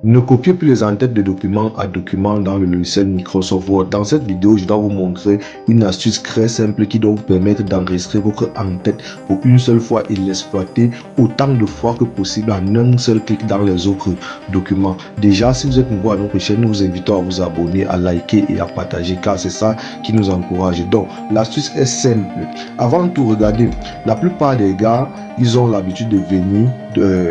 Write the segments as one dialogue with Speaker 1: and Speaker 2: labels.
Speaker 1: Ne copiez plus les en-têtes de documents à documents dans le logiciel Microsoft Word. Dans cette vidéo, je dois vous montrer une astuce très simple qui doit vous permettre d'enregistrer votre en-tête pour une seule fois et l'exploiter autant de fois que possible en un seul clic dans les autres documents. Déjà, si vous êtes nouveau à notre chaîne, nous vous invitons à vous abonner, à liker et à partager car c'est ça qui nous encourage. Donc, l'astuce est simple. Avant de tout, regardez, la plupart des gars, ils ont l'habitude de venir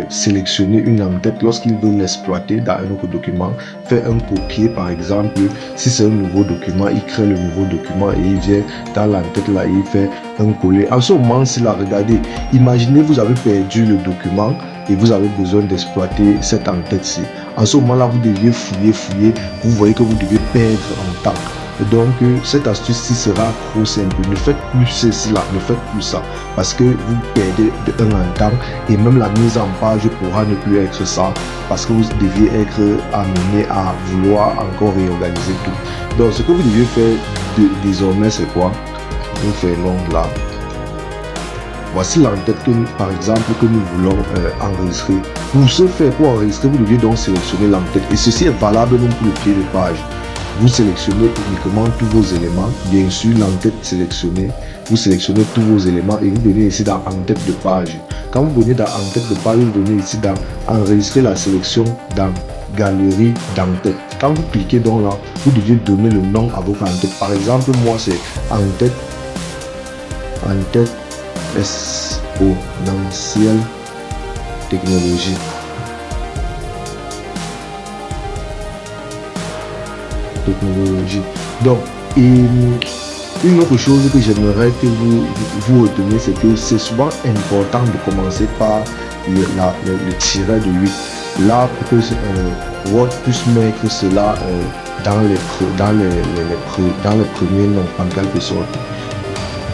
Speaker 1: sélectionner une en-tête lorsqu'ils veulent l'exploiter dans un autre document, faire un copier par exemple. Si c'est un nouveau document, il crée le nouveau document et il vient dans l'entête là, il fait un coller. En ce moment-ci là, regardez, imaginez vous avez perdu le document et vous avez besoin d'exploiter cette en-tête-ci. En ce moment-là, vous deviez fouiller, vous voyez que vous devez perdre en temps. Donc, cette astuce-ci sera trop simple. Ne faites plus ceci là, ne faites plus ça. Parce que vous perdez de un en temps et même la mise en page pourra ne plus être ça. Parce que vous deviez être amené à vouloir encore réorganiser tout. Donc, ce que vous deviez faire désormais, c'est quoi? Nous faisons là. Voici l'entête que, par exemple, que nous voulons enregistrer. Pour ce faire, pour enregistrer, vous devez donc sélectionner l'entête. Et ceci est valable même pour le pied de page. Vous sélectionnez uniquement tous vos éléments, bien sûr l'entête sélectionnée, vous sélectionnez tous vos éléments et vous venez ici dans en-tête de page. Quand vous venez dans en-tête de page, vous venez ici dans enregistrer la sélection dans galerie d'en-tête. Quand vous cliquez donc là, vous devez donner le nom à votre en-tête. Par exemple, moi c'est en-tête exponentielle technologie. Technologie. Donc, une autre chose que j'aimerais que vous reteniez, c'est que c'est souvent important de commencer par le tiret de 8. Là, pour que Word puisse mettre cela dans les premiers noms, en quelque sorte.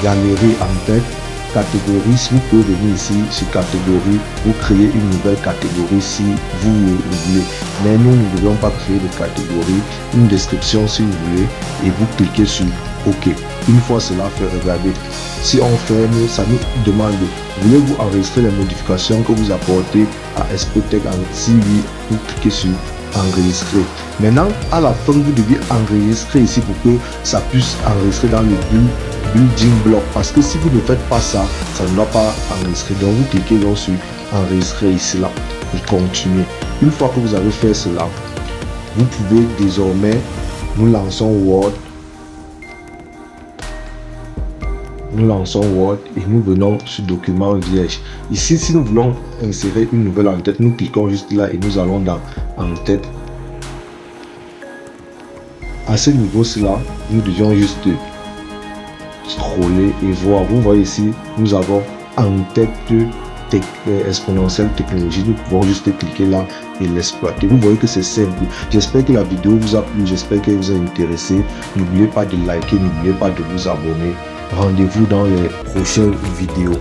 Speaker 1: Galerie en tête, catégorie, si vous pouvez venir ici sur catégorie, vous créez une nouvelle catégorie si vous le voulez. Mais nous ne devons pas créer de catégorie, une description si vous voulez, et vous cliquez sur OK. Une fois cela fait, regardez, si on ferme, ça nous demande, voulez-vous enregistrer les modifications que vous apportez à Explotech en TV, vous cliquez sur enregistrer. Maintenant, à la fin, vous devez enregistrer ici pour que ça puisse enregistrer dans le building block, parce que si vous ne faites pas ça, ça ne doit pas enregistrer. Donc vous cliquez donc sur enregistrer ici là et continuer. Une fois que vous avez fait cela, vous pouvez désormais, nous lançons Word et nous venons sur document vierge. Ici, si nous voulons insérer une nouvelle en-tête, nous cliquons juste là et nous allons dans en-tête. À ce niveau là, nous devions juste scroller et voir. Vous voyez ici, nous avons en-tête exponentielle technologie. Nous pouvons juste cliquer là et l'exploiter. Vous voyez que c'est simple. J'espère que la vidéo vous a plu, j'espère qu'elle vous a intéressé. N'oubliez pas de liker, n'oubliez pas de vous abonner. Rendez-vous dans les prochaines vidéos.